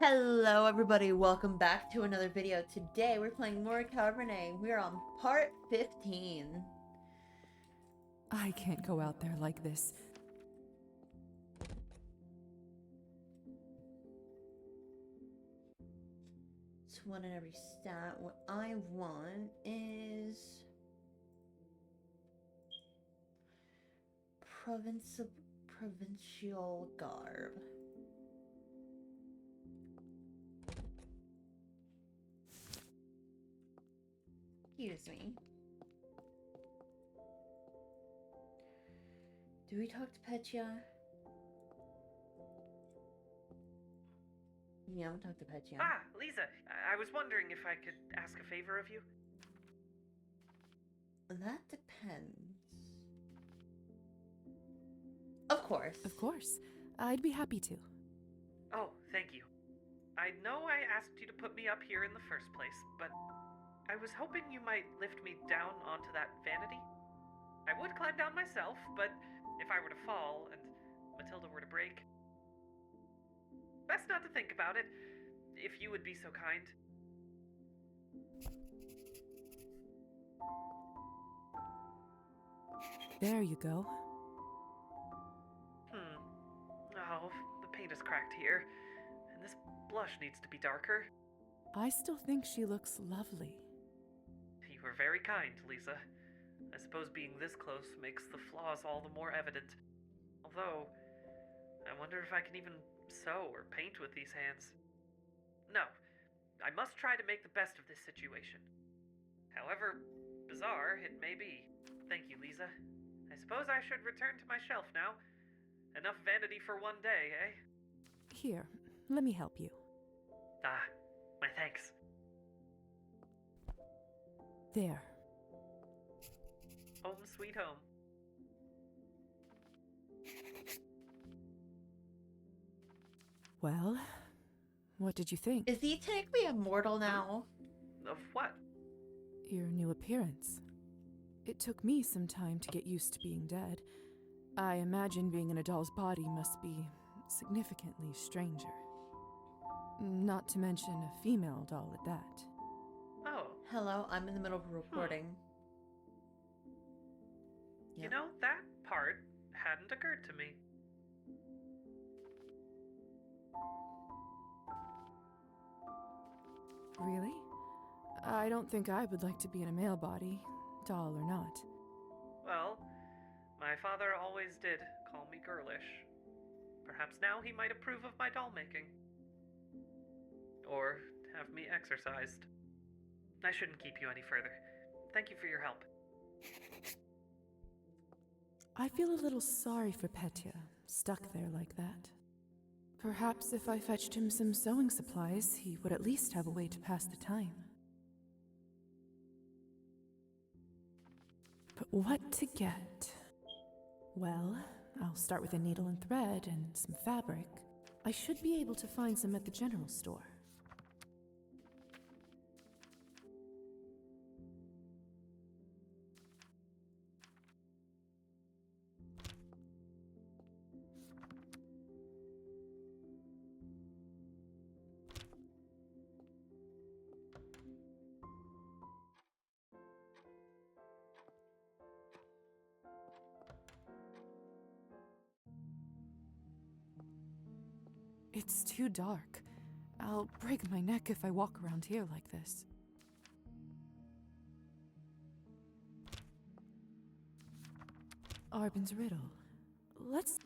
Hello everybody, welcome back to another video. Today we're playing more Cabernet. We're on part 15. I can't go out there like this. It's one in every stat. What I want is provincial garb. Excuse me. Do we talk to Petya? Yeah, I'm gonna talk to Petya. Ah, Lisa, I was wondering if I could ask a favor of you. That depends. Of course. Of course. I'd be happy to. Oh, thank you. I know I asked you to put me up here in the first place, but I was hoping you might lift me down onto that vanity. I would climb down myself, but if I were to fall and Matilda were to break, best not to think about it, if you would be so kind. There you go. Oh, the paint is cracked here, and this blush needs to be darker. I still think she looks lovely. You were very kind, Lisa. I suppose being this close makes the flaws all the more evident. Although, I wonder if I can even sew or paint with these hands. No, I must try to make the best of this situation. However bizarre it may be. Thank you, Lisa. I suppose I should return to my shelf now. Enough vanity for one day, eh? Here, let me help you. Ah, my thanks. There. Home sweet home. Well, what did you think? Is he technically immortal now? Of what? Your new appearance. It took me some time to get used to being dead. I imagine being in a doll's body must be significantly stranger. Not to mention a female doll at that. Oh. Hello, I'm in the middle of a recording. You know, that part hadn't occurred to me. Really? I don't think I would like to be in a male body, doll or not. Well, my father always did call me girlish. Perhaps now he might approve of my doll making. Or have me exercised. I shouldn't keep you any further. Thank you for your help. I feel a little sorry for Petya, stuck there like that. Perhaps if I fetched him some sewing supplies, he would at least have a way to pass the time. But what to get? Well, I'll start with a needle and thread and some fabric. I should be able to find some at the general store. It's too dark. I'll break my neck if I walk around here like this. Arbin's riddle. Let's...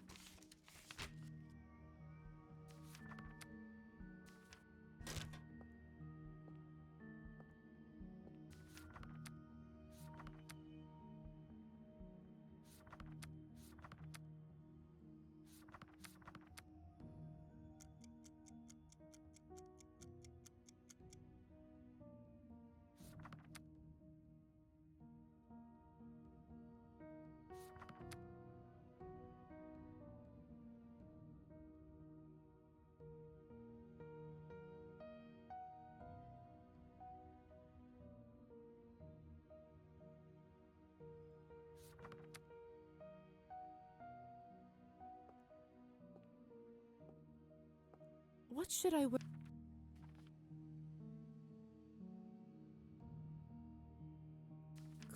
What should I wear?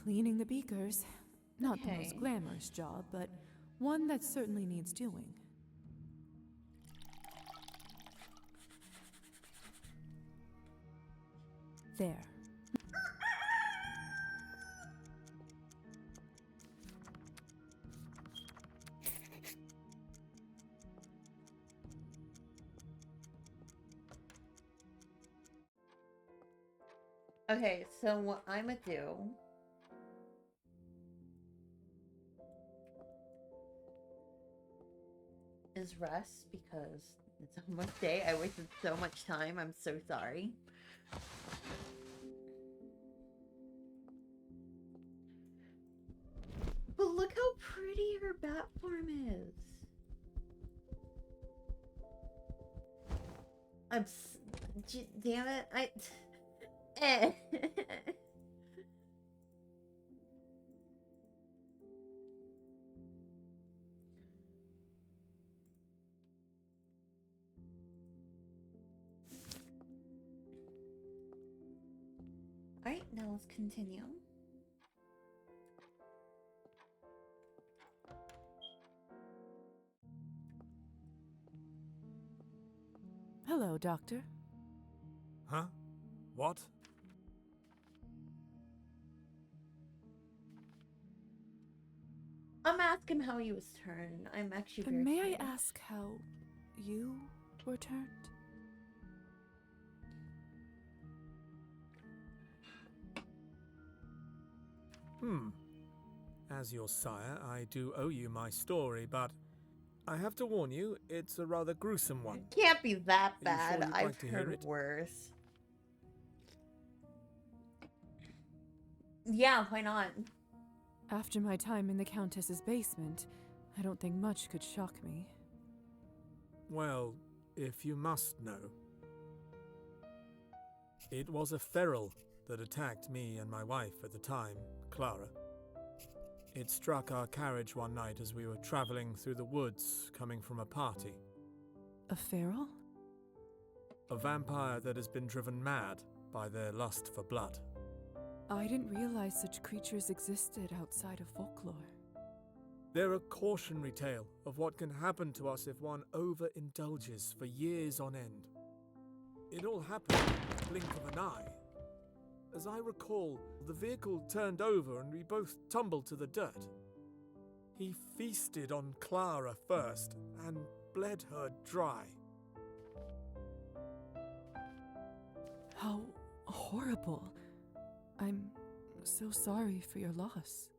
Cleaning the beakers. Not the most Okay. glamorous job, but one that certainly needs doing. There. Okay, so what I'm gonna do is rest because it's almost day. I wasted so much time. I'm so sorry. But look how pretty her bat form is. Damn it. Eh. Alright, now let's continue. Hello, Doctor. Huh? What? I'm asking how he was turned. I'm actually very May I curious. ask how you were turned? As your sire, I do owe you my story, but I have to warn you, it's a rather gruesome one. It can't be that Are you bad. sure you'd I've like to hear heard it? worse. Yeah, why not? After my time in the Countess's basement, I don't think much could shock me. Well, if you must know. It was a feral that attacked me and my wife at the time, Clara. It struck our carriage one night as we were travelling through the woods, coming from a party. A feral? A vampire that has been driven mad by their lust for blood. I didn't realize such creatures existed outside of folklore. They're a cautionary tale of what can happen to us if one overindulges for years on end. It all happened in the blink of an eye. As I recall, the vehicle turned over and we both tumbled to the dirt. He feasted on Clara first and bled her dry. How horrible. I'm so sorry for your loss.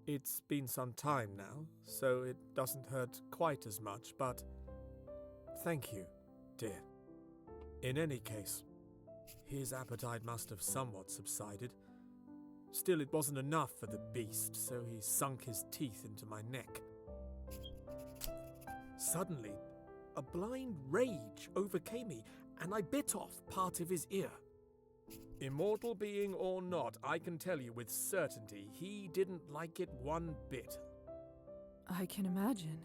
It's been some time now, so it doesn't hurt quite as much, but thank you, dear. In any case, his appetite must have somewhat subsided. Still, it wasn't enough for the beast, so he sunk his teeth into my neck. Suddenly, a blind rage overcame me, and I bit off part of his ear. Immortal being or not, I can tell you with certainty he didn't like it one bit. I can imagine.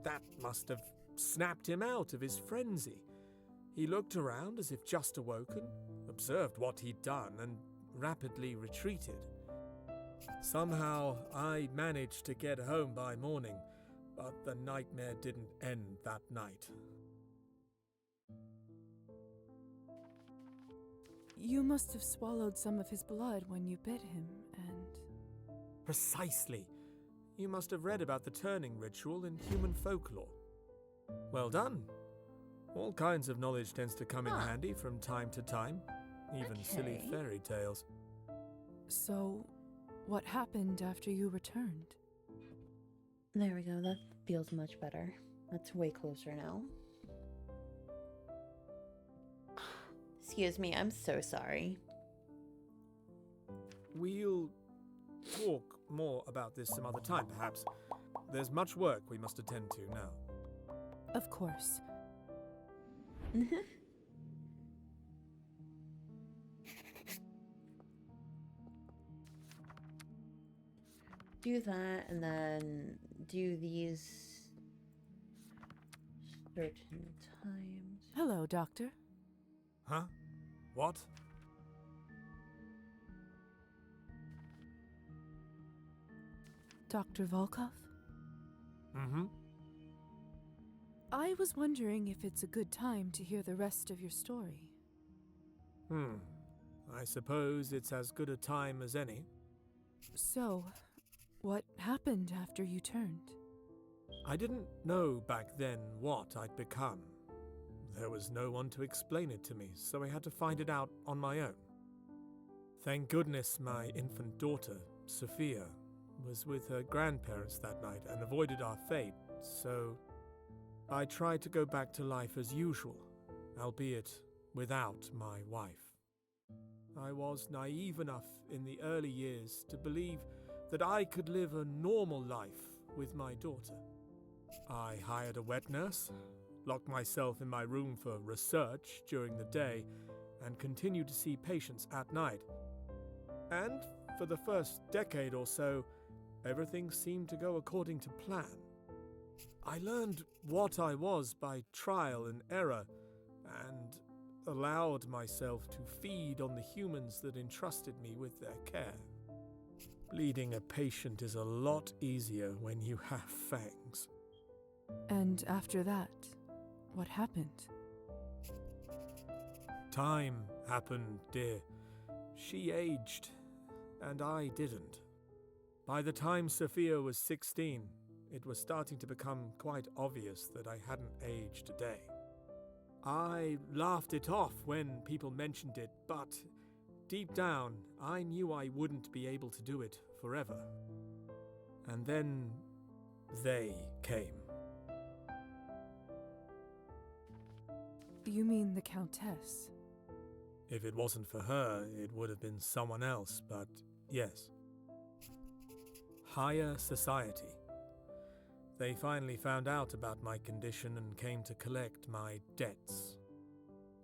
That must have snapped him out of his frenzy. He looked around as if just awoken, observed what he'd done, and rapidly retreated. Somehow, I managed to get home by morning, but the nightmare didn't end that night. You must have swallowed some of his blood when you bit him, and... Precisely. You must have read about the turning ritual in human folklore. Well done. All kinds of knowledge tends to come in handy from time to time, even silly Okay. fairy tales. So, what happened after you returned? There we go. That feels much better. That's way closer now. Excuse me, I'm so sorry. We'll talk more about this some other time, perhaps. There's much work we must attend to now. Of course. Do that and then do these certain times. Hello, Doctor. Huh? What? Dr. Volkov? Mm-hmm. I was wondering if it's a good time to hear the rest of your story. I suppose it's as good a time as any. So, what happened after you turned? I didn't know back then what I'd become. There was no one to explain it to me, so I had to find it out on my own. Thank goodness my infant daughter, Sophia, was with her grandparents that night and avoided our fate, so I tried to go back to life as usual, albeit without my wife. I was naive enough in the early years to believe that I could live a normal life with my daughter. I hired a wet nurse, locked myself in my room for research during the day, and continued to see patients at night. And for the first decade or so, everything seemed to go according to plan. I learned what I was by trial and error, and allowed myself to feed on the humans that entrusted me with their care. Bleeding a patient is a lot easier when you have fangs. And after that, what happened? Time happened, dear. She aged, and I didn't. By the time Sophia was 16, it was starting to become quite obvious that I hadn't aged a day. I laughed it off when people mentioned it, but deep down, I knew I wouldn't be able to do it forever. And then they came. You mean the Countess? If it wasn't for her, it would have been someone else, but yes. Higher society. They finally found out about my condition and came to collect my debts.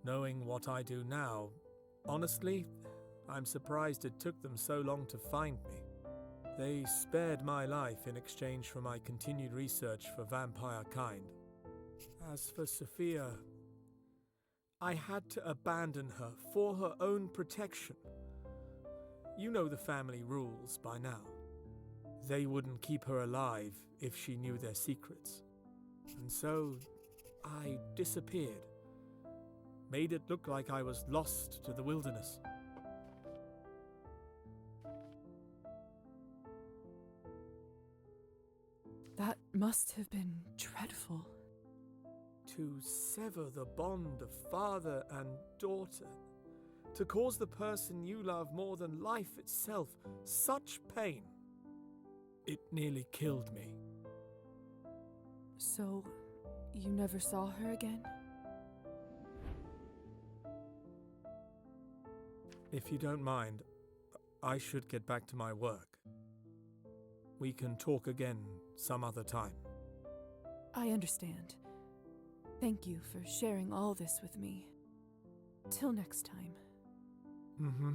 Knowing what I do now, honestly, I'm surprised it took them so long to find me. They spared my life in exchange for my continued research for vampire kind. As for Sophia, I had to abandon her for her own protection. You know the family rules by now. They wouldn't keep her alive if she knew their secrets. And so, I disappeared. Made it look like I was lost to the wilderness. That must have been dreadful. To sever the bond of father and daughter. To cause the person you love more than life itself such pain. It nearly killed me. So, you never saw her again? If you don't mind, I should get back to my work. We can talk again some other time. I understand. Thank you for sharing all this with me. Till next time. Mm-hmm.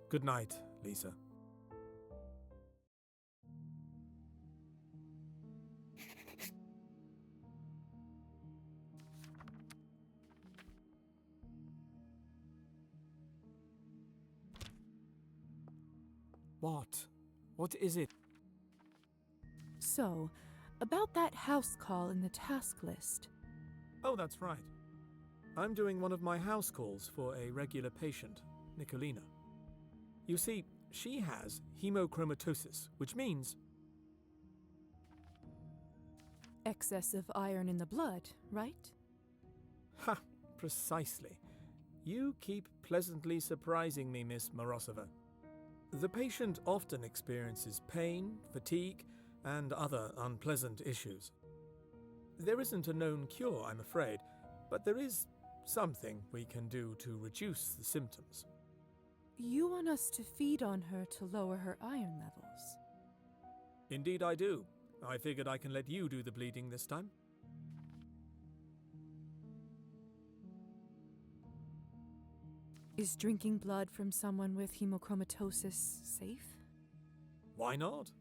Good night, Lisa. What? What is it? So, about that house call in the task list. Oh, that's right. I'm doing one of my house calls for a regular patient, Nicolina. You see, she has hemochromatosis, which means... Excess of iron in the blood, right? Ha! Precisely. You keep pleasantly surprising me, Miss Morozova. The patient often experiences pain, fatigue, and other unpleasant issues. There isn't a known cure, I'm afraid, but there is something we can do to reduce the symptoms. You want us to feed on her to lower her iron levels? Indeed I do. I figured I can let you do the bleeding this time. Is drinking blood from someone with hemochromatosis safe? Why not?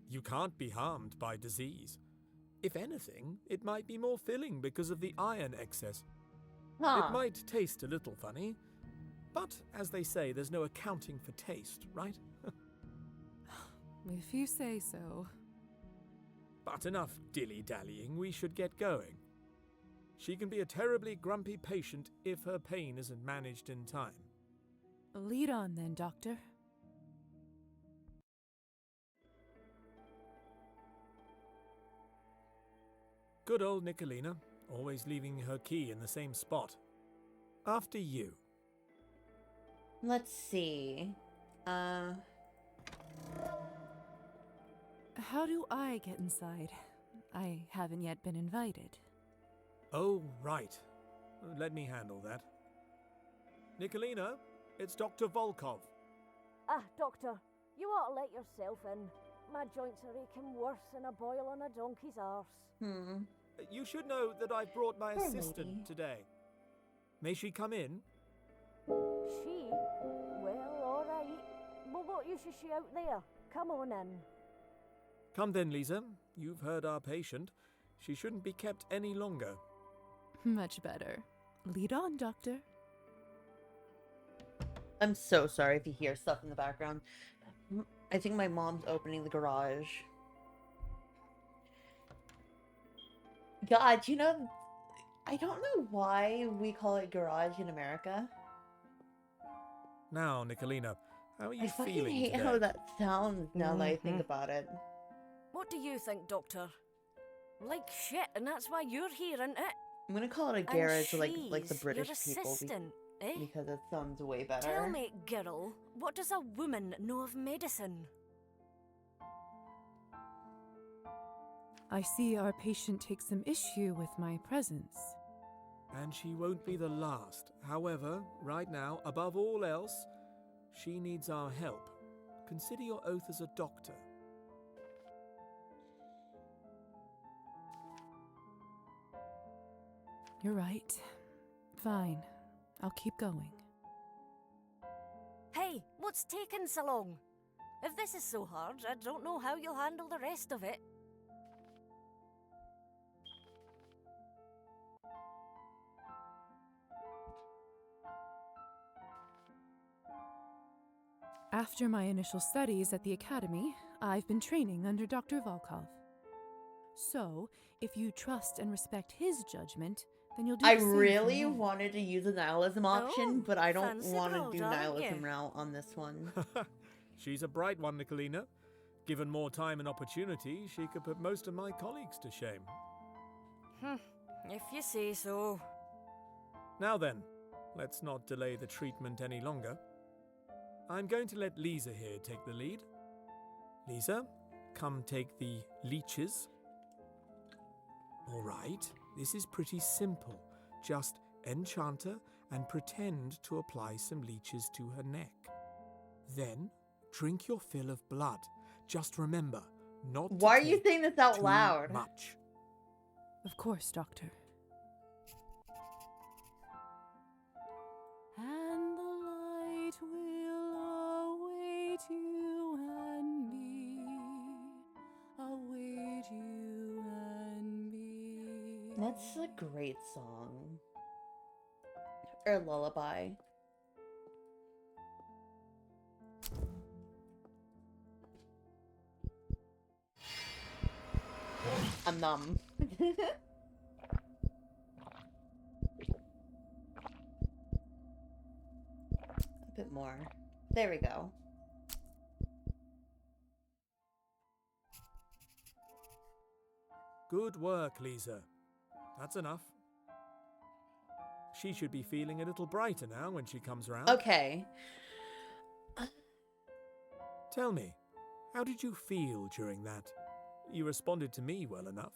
You can't be harmed by disease. If anything, it might be more filling because of the iron excess. It might taste a little funny, but as they say, there's no accounting for taste, right? If you say so. But enough dilly-dallying, we should get going. She can be a terribly grumpy patient if her pain isn't managed in time. Lead on then, Doctor. Good old Nicolina, always leaving her key in the same spot. After you. Let's see. How do I get inside? I haven't yet been invited. Oh, right. Let me handle that. Nicolina, it's Dr. Volkov. Ah, Doctor, you ought to let yourself in. My joints are aching worse than a boil on a donkey's arse. You should know that I brought my Poor assistant lady. today. May she come in? She? Well, all right. But what use is she out there? Come on in. Come then, Lisa. You've heard our patient. She shouldn't be kept any longer. Much better. Lead on, Doctor. I'm so sorry if you hear stuff in the background. I think my mom's opening the garage. God, you know, I don't know why we call it garage in America. Now, Nicolina, how are you I fucking feeling hate today? how that sounds now that I think about it. What do you think, Doctor? Like shit, and that's why you're here, isn't it? I'm gonna call it a And garage like the she's British your people assistant, eh? because it sounds way better. Tell me, girl, what does a woman know of medicine? I see our patient takes some issue with my presence. And she won't be the last. However, right now, above all else, she needs our help. Consider your oath as a doctor. You're right. Fine. I'll keep going. Hey, what's taking so long? If this is so hard, I don't know how you'll handle the rest of it. After my initial studies at the academy, I've been training under Dr. Volkov. So, if you trust and respect his judgment, then you'll do I the same for really me. wanted to use a nihilism option, Oh, but I don't fancy want to bold, do aren't nihilism you? route on this one. She's a bright one, Nicolina. Given more time and opportunity, she could put most of my colleagues to shame. If you say so. Now then, let's not delay the treatment any longer. I'm going to let Lisa here take the lead. Lisa, come take the leeches. All right, this is pretty simple. Just enchant her and pretend to apply some leeches to her neck. Then, drink your fill of blood. Just remember, not to Why are you take saying this out too loud? much. Of course, Doctor. And the light will await you and me. Await you and me. That's a great song. Or lullaby. I'm numb. A bit more. There we go. Good work, Lisa. That's enough. She should be feeling a little brighter now when she comes round. Okay. Tell me, how did you feel during that? You responded to me well enough.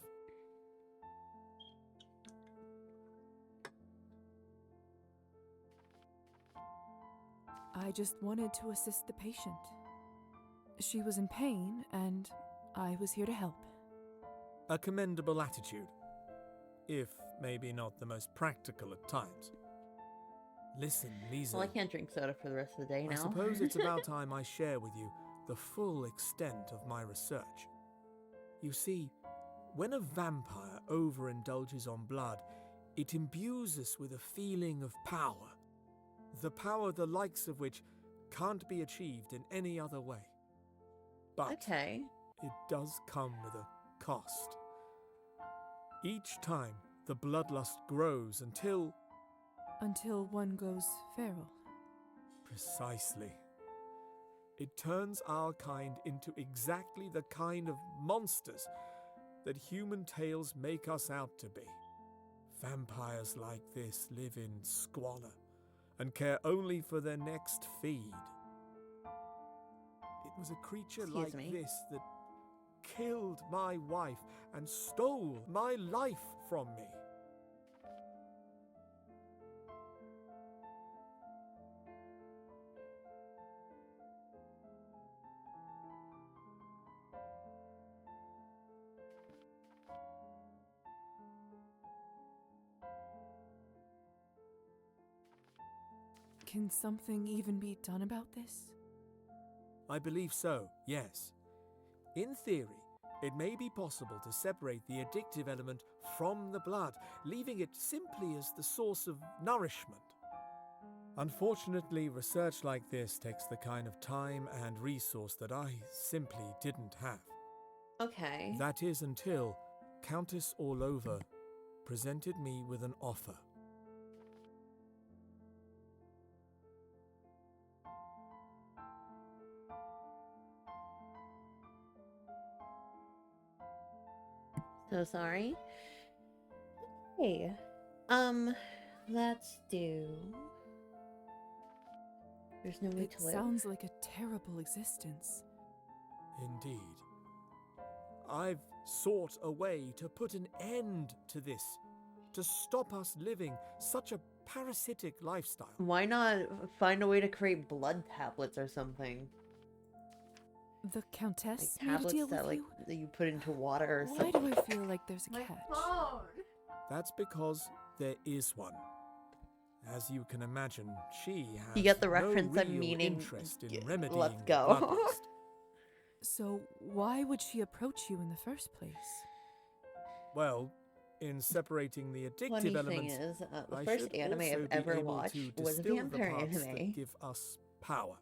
I just wanted to assist the patient. She was in pain, and I was here to help. A commendable attitude, if maybe not the most practical at times. Listen, Lisa. Well, I can't drink soda for the rest of the day now. I suppose it's about time I share with you the full extent of my research. You see, when a vampire overindulges on blood, it imbues us with a feeling of power. The power the likes of which can't be achieved in any other way. But Okay. it does come with a cost. Each time, the bloodlust grows until... Until one goes feral. Precisely. It turns our kind into exactly the kind of monsters that human tales make us out to be. Vampires like this live in squalor and care only for their next feed. It was a creature Excuse like me. this that killed my wife and stole my life from me. Can something even be done about this? I believe so, yes. In theory, it may be possible to separate the addictive element from the blood, leaving it simply as the source of nourishment. Unfortunately, research like this takes the kind of time and resource that I simply didn't have. Okay. That is until Countess Orlova presented me with an offer. So sorry. Hey. Let's do... There's no way It to live. sounds like a terrible existence. Indeed. I've sought a way to put an end to this, to stop us living such a parasitic lifestyle. Why not find a way to create blood tablets or something? The Like Countess made a tablets deal that with like you? that you put into water or Why something. do I feel like there's a My catch? phone! That's because there is one. As you can imagine, she has You get the no reference I'm real meaning. interest in Let's remedying the go. bloodlust. So why would she approach you in the first place? Well, in separating the Funny addictive thing elements, is, the I first should anime also I've be ever able watched to was a distill the vampire parts anime. that give us power.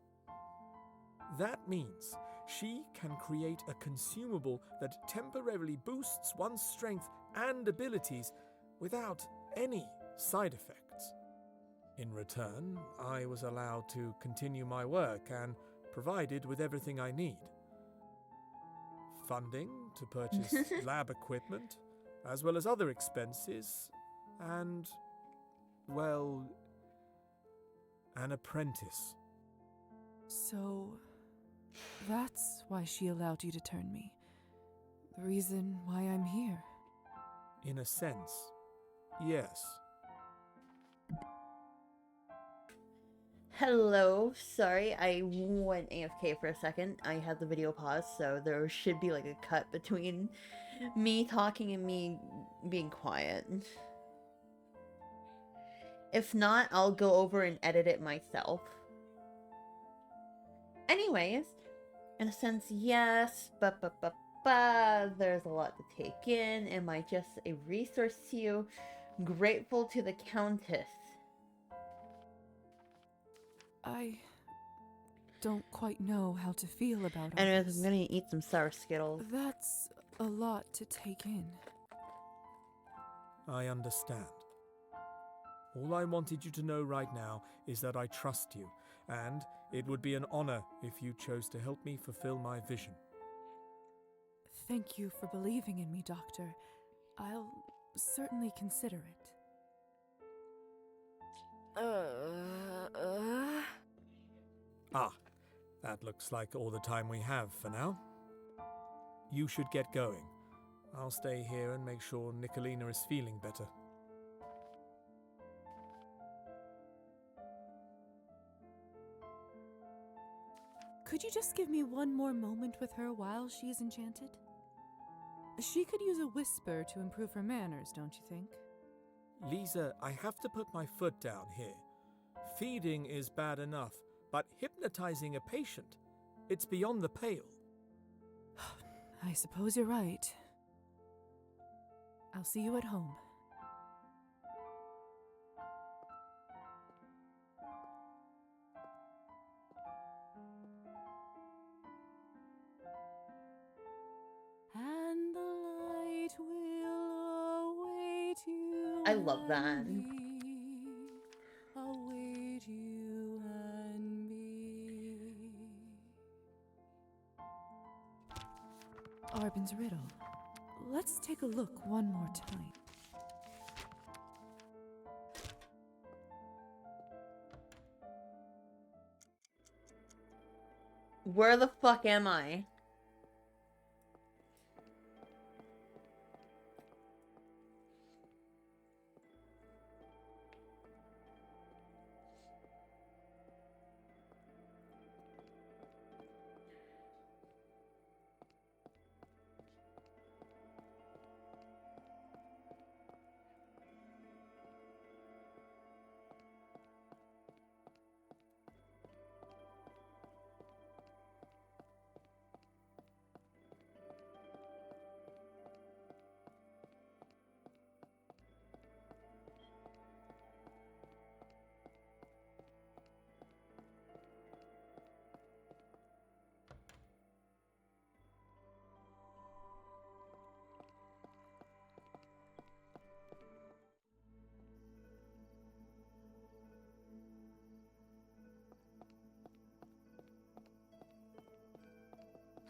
That means she can create a consumable that temporarily boosts one's strength and abilities without any side effects. In return, I was allowed to continue my work and provided with everything I need. Funding to purchase lab equipment, as well as other expenses, and, well, an apprentice. So that's why she allowed you to turn me. The reason why I'm here. In a sense, yes. Hello, sorry, I went AFK for a second. I had the video paused, so there should be like a cut between me talking and me being quiet. If not, I'll go over and edit it myself. Anyways, in a sense, yes, but there's a lot to take in. Am I just a resource to you? Grateful to the Countess. I don't quite know how to feel about all Anyways, this. I'm gonna eat some sour Skittles. That's a lot to take in. I understand. All I wanted you to know right now is that I trust you, and it would be an honor if you chose to help me fulfill my vision. Thank you for believing in me, Doctor. I'll certainly consider it. Ah, that looks like all the time we have for now. You should get going. I'll stay here and make sure Nicolina is feeling better. Could you just give me one more moment with her while she is enchanted? She could use a whisper to improve her manners, don't you think? Lisa, I have to put my foot down here. Feeding is bad enough, but hypnotizing a patient, it's beyond the pale. I suppose you're right. I'll see you at home. I love that. Await you and me. Arbin's riddle. Let's take a look one more time. Where the fuck am I?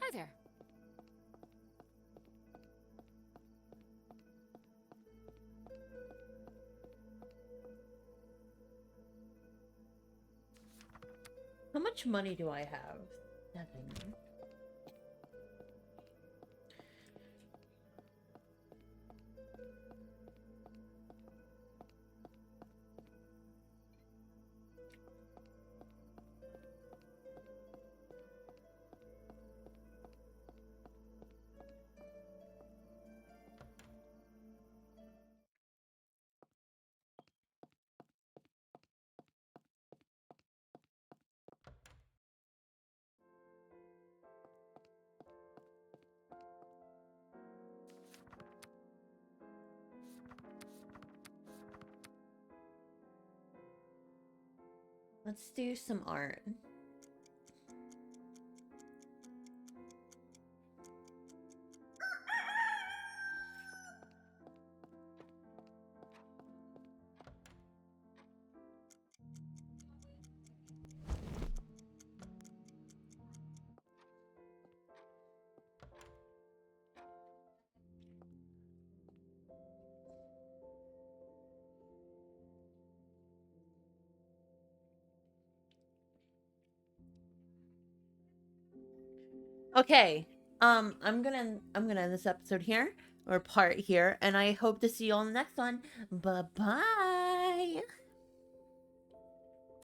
Hi there. How much money do I have? 7. Let's do some art. Okay. I'm gonna end this episode here, or part here, and I hope to see you all in the next one. Bye bye.